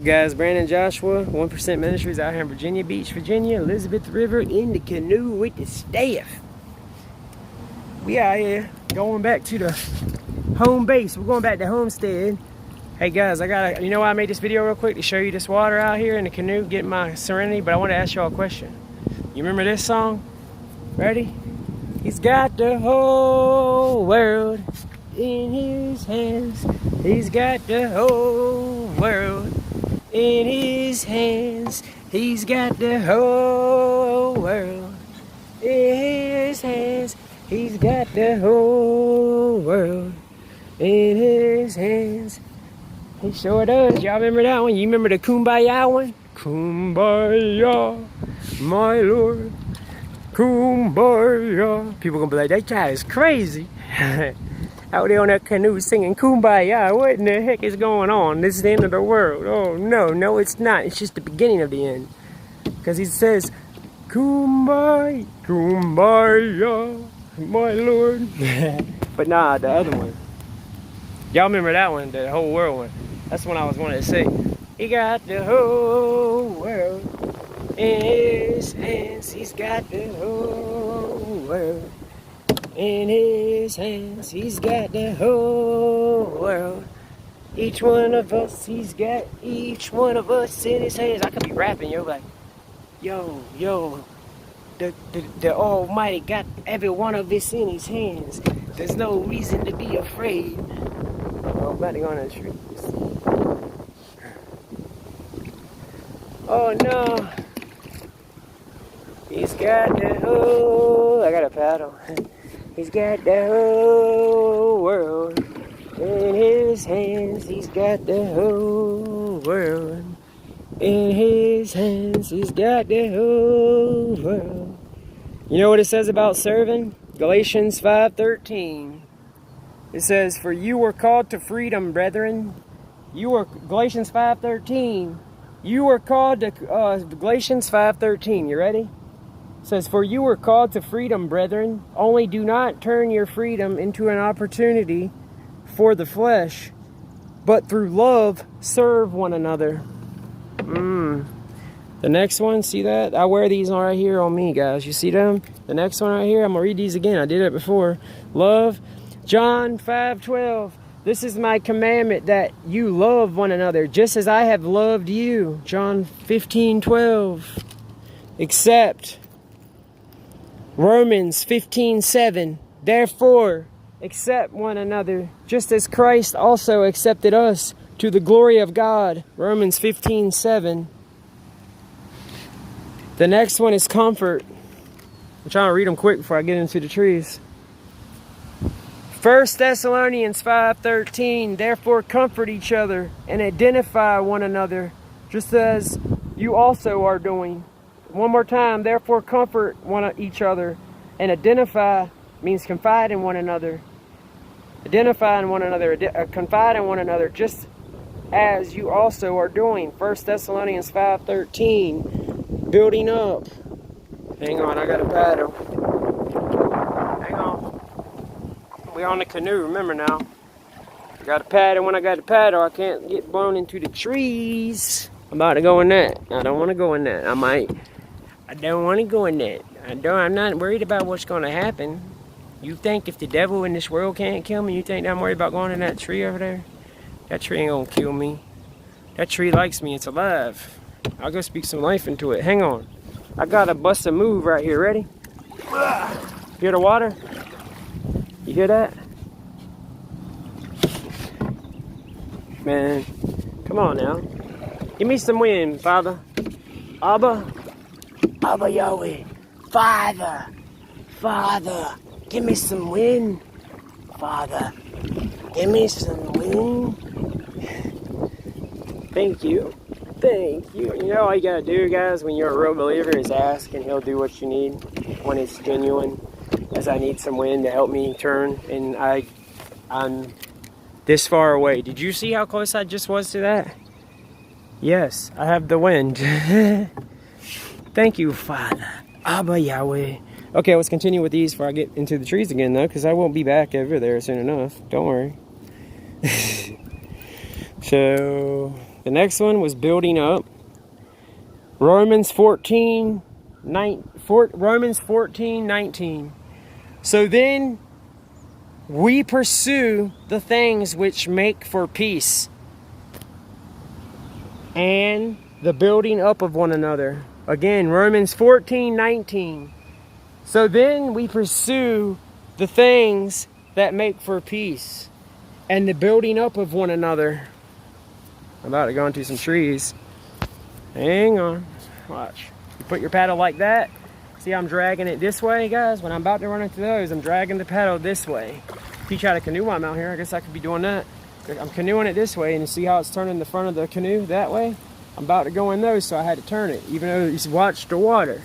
Guys, Brandon Joshua, 1% Ministries out here in Virginia Beach, Virginia, Elizabeth River, in the canoe with the staff. We out here going back to the home base. We're going back to Homestead. Hey guys, you know why I made this video real quick? To show you this water out here in the canoe, getting my serenity, but I want to ask y'all a question. You remember this song? Ready? He's got the whole world in his hands. He's got the whole world in his hands. He's got the whole world in his hands. He's got the whole world in his hands. He sure does. Y'all remember that one? You remember the Kumbaya one? Kumbaya, my Lord. Kumbaya. People gonna be like, that guy is crazy. Out there on that canoe singing Kumbaya. What in the heck is going on? This is the end of the world. Oh no, it's not. It's just the beginning of the end. Because he says, Kumbaya, Kumbaya, my Lord. But nah, the other one. Y'all remember that one, the whole world one. That's what I was wanting to say. He got the whole world in his hands. He's got the whole world in his hands. He's got the whole world. Each one of us, he's got each one of us in his hands. I could be rapping, yo, like, yo, the Almighty got every one of us in his hands. There's no reason to be afraid. Oh, I'm about to go on the trees. Oh no. He's got the whole, I got a paddle. He's got the whole world in his hands. He's got the whole world in his hands. He's got the whole world. You know what it says about serving? Galatians 5:13. It says, for you were called to freedom, brethren. Galatians 5:13. You were called to, Galatians 5:13. You ready? It says, for you were called to freedom, brethren. Only do not turn your freedom into an opportunity for the flesh, but through love serve one another. The next one, see that? I wear these right here on me, guys. You see them? The next one right here, I'm going to read these again. I did it before. Love. John 5:12. This is my commandment, that you love one another, just as I have loved you. John 15:12. Accept. Romans 15:7. Therefore, accept one another, just as Christ also accepted us, to the glory of God. Romans 15:7. The next one is comfort. I'm trying to read them quick before I get into the trees. 1 Thessalonians 5:13. Therefore comfort each other and identify one another, just as you also are doing. One more time. Therefore comfort each other and identify means confide in one another. Identify in one another, confide in one another, just as you also are doing. 1 Thessalonians 5:13. Building up. Hang on, I got a paddle. Hang on. We're on the canoe, remember now. I got a paddle. When I got a paddle, I can't get blown into the trees. I'm about to go in that. I don't want to go in that. I don't want to go in that. I'm not worried about what's going to happen. You think if the devil in this world can't kill me, you think I'm worried about going in that tree over there? That tree ain't going to kill me. That tree likes me. It's alive. I'll go speak some life into it. Hang on. I got to bust a move right here. Ready? Hear the water? You hear that? Man, come on now. Give me some wind, Father. Abba Yahweh. Father, give me some wind. Father, give me some wind. Thank you. You know all you gotta do, guys, when you're a real believer is ask, and he'll do what you need when it's genuine. As I need some wind to help me turn, and I'm this far away. Did you see how close I just was to that? Yes, I have the wind. Thank you, Father. Abba Yahweh. Okay, let's continue with these before I get into the trees again, though, because I won't be back over there soon enough. Don't worry. So, The next one was building up. Romans 14:19. So then we pursue the things which make for peace and the building up of one another. Again, Romans 14:19. So then we pursue the things that make for peace and the building up of one another. I'm about to go into some trees. Hang on. Watch. You put your paddle like that. See, I'm dragging it this way, guys. When I'm about to run into those, I'm dragging the paddle this way. Teach how to canoe while I'm out here. I guess I could be doing that. I'm canoeing it this way, and you see how it's turning the front of the canoe that way? I'm about to go in those, so I had to turn it, even though you watch the water.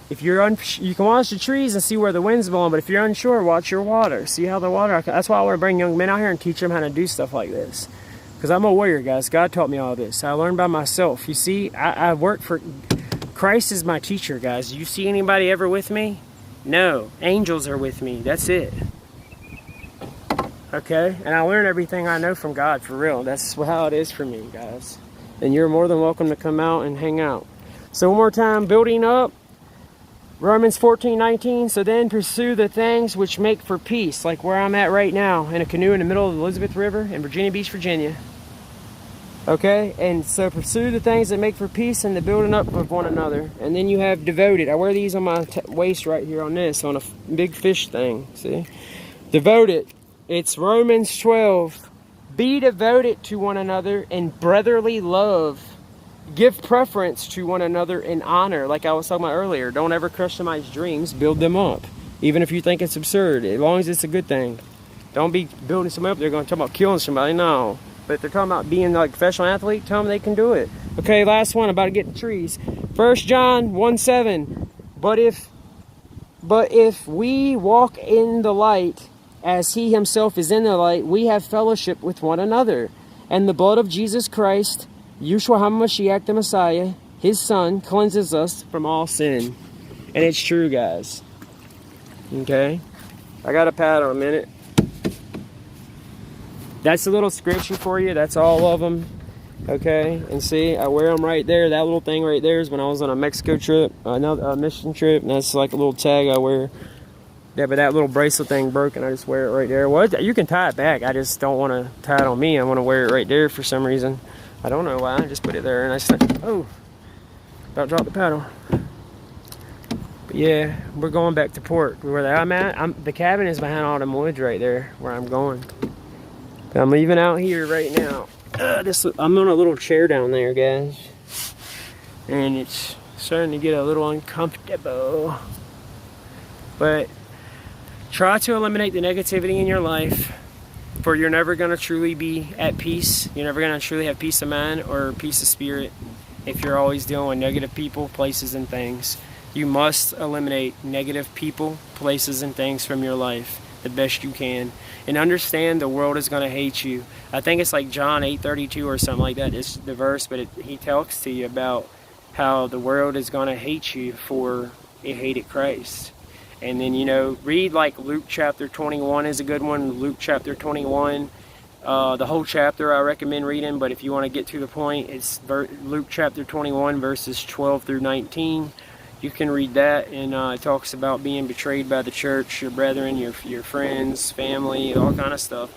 If you're you can watch the trees and see where the wind's blowing, but if you're unsure, watch your water. See how the water, that's why I want to bring young men out here and teach them how to do stuff like this. Because I'm a warrior, guys. God taught me all this. I learned by myself. You see, I work for, Christ is my teacher, guys. You see anybody ever with me? No. Angels are with me. That's it. Okay? And I learn everything I know from God, for real. That's how it is for me, guys. And you're more than welcome to come out and hang out. So one more time, building up. Romans 14:19. So then pursue the things which make for peace, like where I'm at right now, in a canoe in the middle of the Elizabeth River in Virginia Beach, Virginia. Okay, and so pursue the things that make for peace and the building up of one another. And then you have devoted. I wear these on my waist right here on this, on a big fish thing. See? Devoted. It's Romans 12. Be devoted to one another in brotherly love. Give preference to one another in honor. Like I was talking about earlier. Don't ever crush somebody's dreams. Build them up. Even if you think it's absurd. As long as it's a good thing. Don't be building somebody up. They're going to talk about killing somebody. No. But if they're talking about being like a professional athlete, tell them they can do it. Okay, last one. About to get the trees. 1 John 1:7. But if we walk in the light as he himself is in the light, we have fellowship with one another. And the blood of Jesus Christ, Yeshua HaMashiach the Messiah, his son, cleanses us from all sin. And it's true, guys. Okay? I got a paddle a minute. That's a little scripture for you. That's all of them. Okay? And see, I wear them right there. That little thing right there is when I was on a Mexico trip, another mission trip. And that's like a little tag I wear. Yeah, but that little bracelet thing broke, and I just wear it right there. Well, you can tie it back. I just don't want to tie it on me. I want to wear it right there for some reason. I don't know why. I just put it there, and I just oh, about dropped the paddle. But yeah, we're going back to port. Where I'm at, the cabin is behind all them woods right there, where I'm going. But I'm leaving out here right now. I'm on a little chair down there, guys, and it's starting to get a little uncomfortable. But try to eliminate the negativity in your life, for you're never going to truly be at peace. You're never going to truly have peace of mind or peace of spirit if you're always dealing with negative people, places, and things. You must eliminate negative people, places, and things from your life the best you can. And understand the world is going to hate you. I think it's like John 8:32 or something like that. It's the verse, but he talks to you about how the world is going to hate you for it hated Christ. And then, you know, read like Luke chapter 21 is a good one. Luke chapter 21, the whole chapter I recommend reading. But if you want to get to the point, it's Luke chapter 21 verses 12 through 19. You can read that, and it talks about being betrayed by the church, your brethren, your friends, family, all kind of stuff.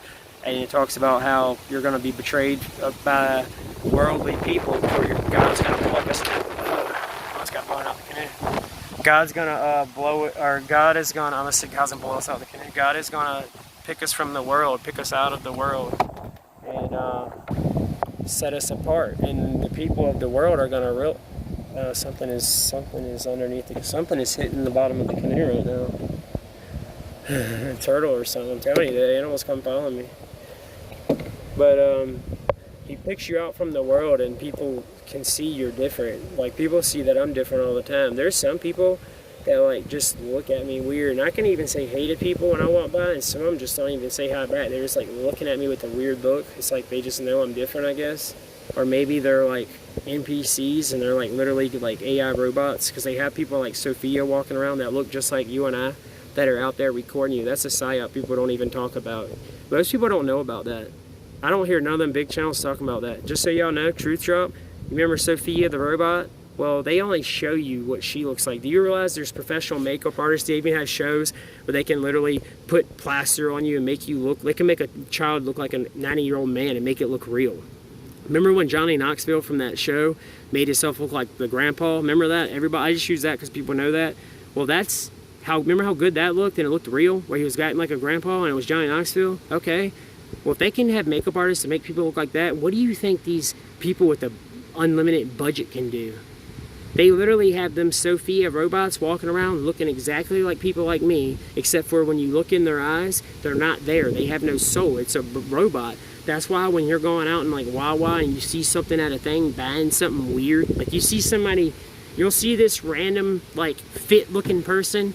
And it talks about how you're going to be betrayed by worldly people. God's going to pluck us. It's got blown out the canoe. God's gonna blow it, or God is gonna, I'm gonna say God's gonna blow us out of the canoe. God is gonna pick us from the world, pick us out of the world, and set us apart. And the people of the world are gonna real. Something is underneath it. Something is hitting the bottom of the canoe right now. A turtle or something. I'm telling you, the animals come follow me. But he picks you out from the world, and people can see you're different. Like, people see that I'm different all the time. There's some people that like just look at me weird, and I can even say hey to people when I walk by, and some of them just don't even say hi back. They're just like looking at me with a weird look. It's like they just know I'm different, I guess. Or maybe they're like NPCs, and they're like literally like AI robots, because they have people like Sophia walking around that look just like you and I, that are out there recording you. That's a psyop people don't even talk about. Most people don't know about that. I don't hear none of them big channels talking about that. Just so y'all know, Truth Drop, you remember Sophia the robot? Well, they only show you what she looks like. Do you realize there's professional makeup artists? They even have shows where they can literally put plaster on you and make you look, they can make a child look like a 90-year-old man and make it look real. Remember when Johnny Knoxville from that show made himself look like the grandpa? Remember that? Everybody, I just use that because people know that. Well, that's how, remember how good that looked and it looked real? Where he was acting like a grandpa and it was Johnny Knoxville? Okay. Well, if they can have makeup artists to make people look like that, what do you think these people with the unlimited budget can do? They literally have them Sophia robots walking around looking exactly like people like me, except for when you look in their eyes, they're not there. They have no soul. It's a robot. That's why when you're going out in like Wawa and you see something at a thing, buying something weird, like you see somebody, you'll see this random like fit looking person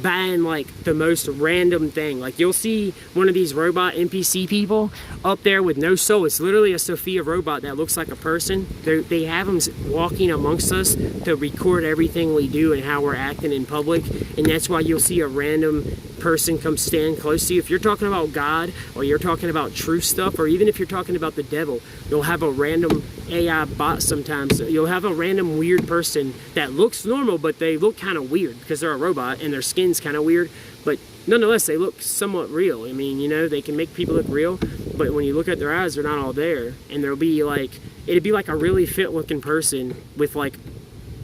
buying like the most random thing. Like you'll see one of these robot NPC people up there with no soul. It's literally a Sophia robot that looks like a person. They have them walking amongst us to record everything we do and how we're acting in public, and that's why you'll see a random person come stand close to you. If you're talking about God or you're talking about true stuff, or even if you're talking about the devil, you'll have a random AI bot sometimes. You'll have a random weird person that looks normal, but they look kind of weird because they're a robot and their skin's kind of weird, but nonetheless they look somewhat real. I mean, you know, they can make people look real, but when you look at their eyes, they're not all there. And there'll be like, it'd be like a really fit looking person with like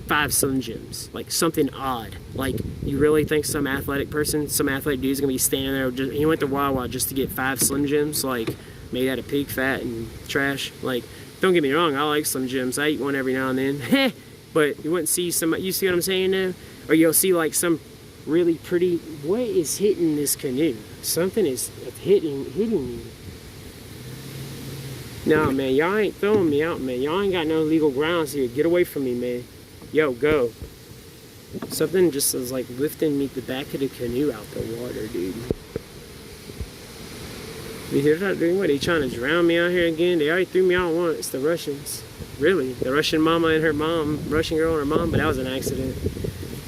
5 Slim Jims, like something odd. Like, you really think some athletic person, some athletic dude's gonna be standing there, just, he went to Wawa just to get 5 Slim Jims, like, made out of pig fat and trash? Like, don't get me wrong, I like Slim Jims, I eat one every now and then, but you wouldn't see somebody, you see what I'm saying now? Or you'll see like some really pretty, what is hitting this canoe? Something is hitting me. No, man, y'all ain't throwing me out, man. Y'all ain't got no legal grounds here. Get away from me, man. Yo, go. Something just was like lifting me the back of the canoe out the water, dude. You hear that, dude? What, they trying to drown me out here again? They already threw me out once, the Russians. Really, the Russian mama and her mom, Russian girl and her mom, but that was an accident.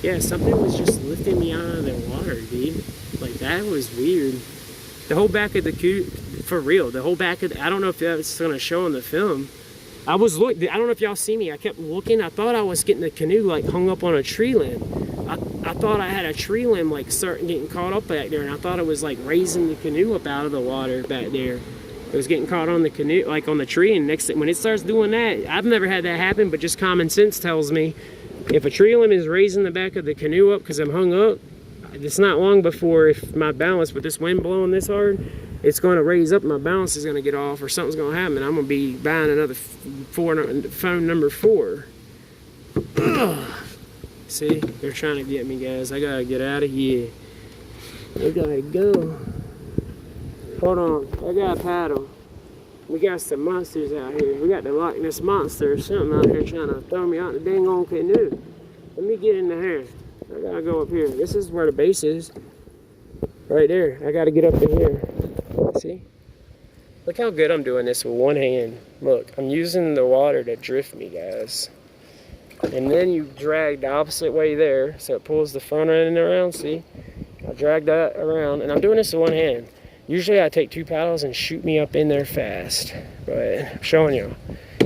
Yeah, something was just lifting me out of the water, dude. Like, that was weird. The whole back of the canoe, for real, the whole back of the, I don't know if that's gonna show in the film. I was looking, I don't know if y'all see me, I kept looking, I thought I was getting the canoe like hung up on a tree limb. I thought I had a tree limb like starting getting caught up back there, and I thought it was like raising the canoe up out of the water back there. It was getting caught on the canoe, like on the tree, and next thing, when it starts doing that, I've never had that happen, but just common sense tells me if a tree limb is raising the back of the canoe up because I'm hung up, it's not long before, if my balance with this wind blowing this hard, it's going to raise up, my balance is going to get off, or something's going to happen. I'm going to be buying another phone number 4. Ugh. See, they're trying to get me, guys. I got to get out of here. I got to go. Hold on, I got a paddle. We got some monsters out here. We got the Loch Ness Monster or something out here trying to throw me out the dang on canoe. Let me get in the hair. I got to go up here. This is where the base is. Right there. I got to get up in here. See? Look how good I'm doing this with one hand. Look, I'm using the water to drift me, guys. And then you drag the opposite way there, so it pulls the front end around, see? I drag that around, and I'm doing this with one hand. Usually I take 2 paddles and shoot me up in there fast, but I'm showing you.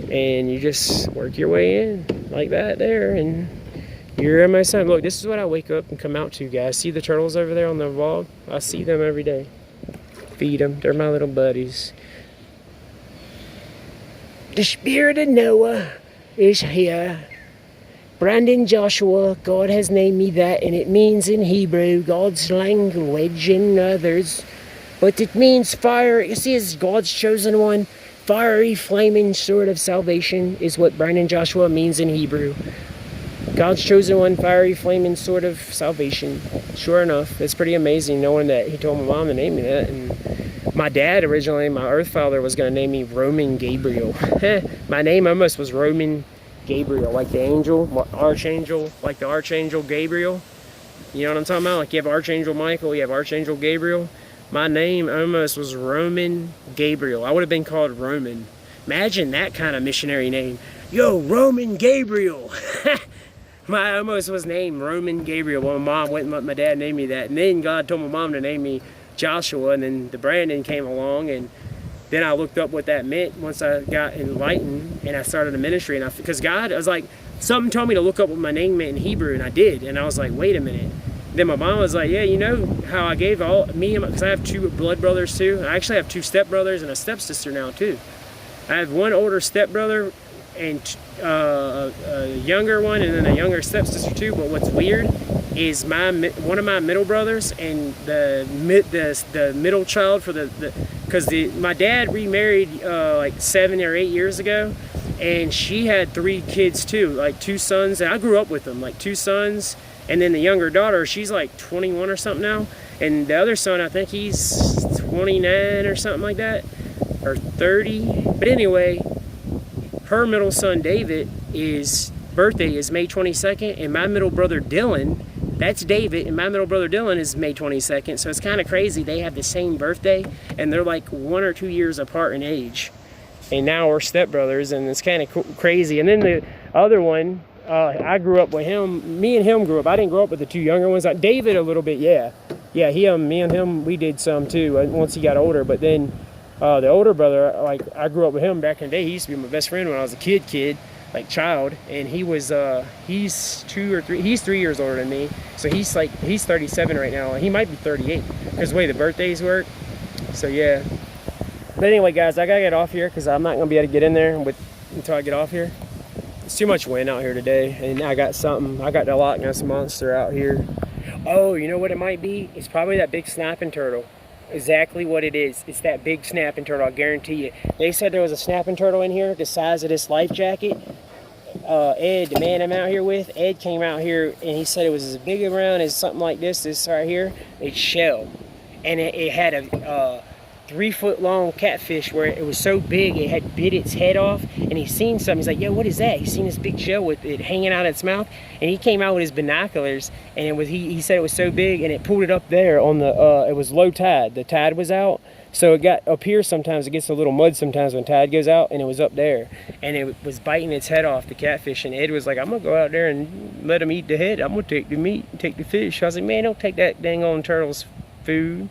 And you just work your way in like that there, and you're in my son. Look, this is what I wake up and come out to, guys. See the turtles over there on the log? I see them every day. Feed them. They're my little buddies. The spirit of Noah is here. Brandon Joshua, God has named me that, and it means in Hebrew, God's language, and others. But it means fire. You see, it's God's chosen one. Fiery, flaming sword of salvation is what Brandon Joshua means in Hebrew. God's chosen one, fiery, flaming sword of salvation. Sure enough, it's pretty amazing knowing that he told my mom to name me that. And my dad originally, my earth father, was going to name me Roman Gabriel. My name almost was Roman Gabriel, like the angel, archangel, like the archangel Gabriel. You know what I'm talking about? Like you have Archangel Michael, you have Archangel Gabriel. My name almost was Roman Gabriel. I would have been called Roman. Imagine that kind of missionary name. Yo, Roman Gabriel. I almost was named Roman Gabriel. Well, my mom went and let my dad name me that. And then God told my mom to name me Joshua. And then the Brandon came along. And then I looked up what that meant once I got enlightened and I started a ministry. And because God, I was like, something told me to look up what my name meant in Hebrew, and I did. And I was like, wait a minute. Then my mom was like, yeah, you know how I gave all me, because I have 2 blood brothers too. I actually have 2 stepbrothers and a stepsister now too. I have 1 older stepbrother and a younger one, and then a younger stepsister too. But what's weird is one of my middle brothers and the middle child for because my dad remarried like 7 or 8 years ago, and she had 3 kids too, like 2 sons, and I grew up with them, like 2 sons, and then the younger daughter, she's like 21 or something now, and the other son, I think he's 29 or something like that, or 30. But anyway, her middle son David, birthday is May 22nd, and my middle brother Dylan, that's David, and my middle brother Dylan is May 22nd. So it's kind of crazy. They have the same birthday, and they're like 1 or 2 years apart in age. And now we're stepbrothers, and it's kind of crazy. And then the other one, I grew up with him. Me and him grew up. I didn't grow up with the 2 younger ones. David a little bit, yeah. Yeah, me and him, we did some too once he got older. But then the older brother, like I grew up with him back in the day. He used to be my best friend when I was a kid, like child. And he was, he's 3 years older than me. So he's 37 right now. He might be 38 because the way the birthdays work. So yeah. But anyway, guys, I gotta get off here because I'm not gonna be able to get in there until I get off here. It's too much wind out here today, and I got the Loch Ness Monster out here. Oh, you know what it might be? It's probably that big snapping turtle. Exactly what it is. It's that big snapping turtle, I guarantee you. They said there was a snapping turtle in here the size of this life jacket. Ed, the man I'm out here with, Ed came out here and he said it was as big around as something like this right here, a shell. And it had a 3-foot long catfish where it was so big it had bit its head off, and he seen something. He's like, yo, what is that? He seen this big shell with it hanging out of its mouth, and he came out with his binoculars, and it was he said it was so big, and it pulled it up there on the it was low tide. The tide was out, so it got up here. Sometimes it gets a little mud sometimes when tide goes out, and it was up there, and it was biting its head off, the catfish. And Ed was like, I'm gonna go out there and let him eat the head. I'm gonna take the meat and take the fish. I was like, man, don't take that dang on turtle's food.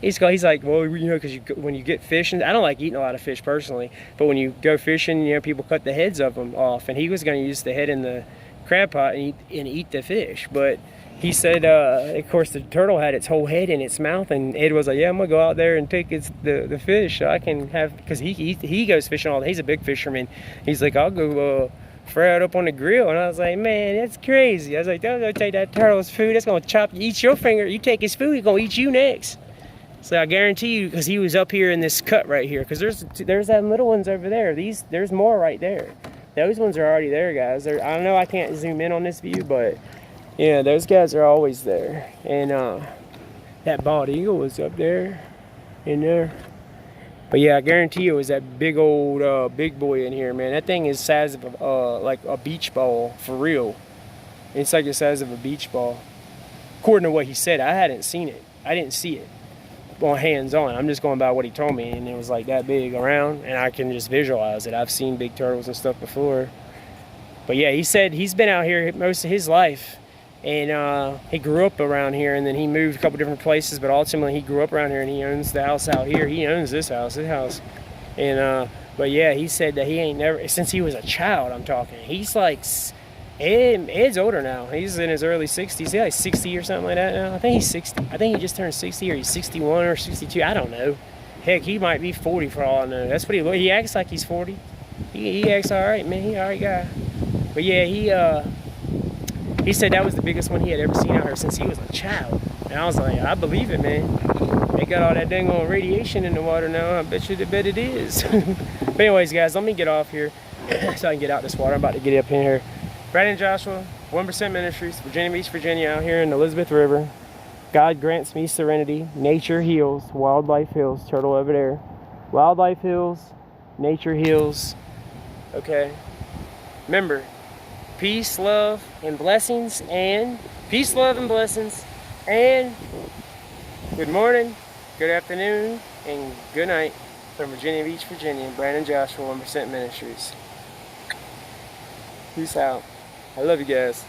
He's like, well, you know, because when you get fishing, I don't like eating a lot of fish personally, but when you go fishing, you know, people cut the heads of them off, and he was going to use the head in the crab pot and eat the fish. But he said, of course, the turtle had its whole head in its mouth, and Ed was like, yeah, I'm going to go out there and take the fish so I can have, because he goes fishing all day. He's a big fisherman. He's like, I'll go fry it up on the grill. And I was like, man, that's crazy. I was like, don't go take that turtle's food. That's going to eat your finger. You take his food, he's going to eat you next. So I guarantee you, because he was up here in this cut right here, because there's that little ones over there. There's more right there. Those ones are already there, guys. I don't know, I can't zoom in on this view, but yeah, those guys are always there. And that bald eagle was up there, in there. But yeah, I guarantee you it was that big old big boy in here, man. That thing is the size of like a beach ball, for real. It's like the size of a beach ball. According to what he said, I hadn't seen it. I didn't see it on hands-on. I'm just going by what he told me, and it was like that big around, and I can just visualize it. I've seen big turtles and stuff before. But yeah, he said he's been out here most of his life, and he grew up around here, and then he moved a couple different places, but ultimately he grew up around here, and he owns the house out here. He owns this house. And but yeah, he said that he ain't never, since he was a child, I'm talking, he's like, Ed's older now. He's in his early 60s. He's like 60 or something like that now. I think he's 60. I think he just turned 60, or he's 61 or 62. I don't know. Heck, he might be 40 for all I know. That's what he acts like. He's 40. He acts all right, man. He all right guy. But yeah, he said that was the biggest one he had ever seen out here since he was a child. And I was like, I believe it, man. They got all that dang on radiation in the water now. I bet it is. But anyways, guys, let me get off here so I can get out this water. I'm about to get up in here. Brandon Joshua, 1% Ministries, Virginia Beach, Virginia, out here in the Elizabeth River. God grants me serenity. Nature heals. Wildlife heals. Turtle over there. Wildlife heals. Nature heals. Okay. Remember, peace, love, and blessings. And peace, love, and blessings. And good morning, good afternoon, and good night from Virginia Beach, Virginia. Brandon Joshua, 1% Ministries. Peace out. I love you guys.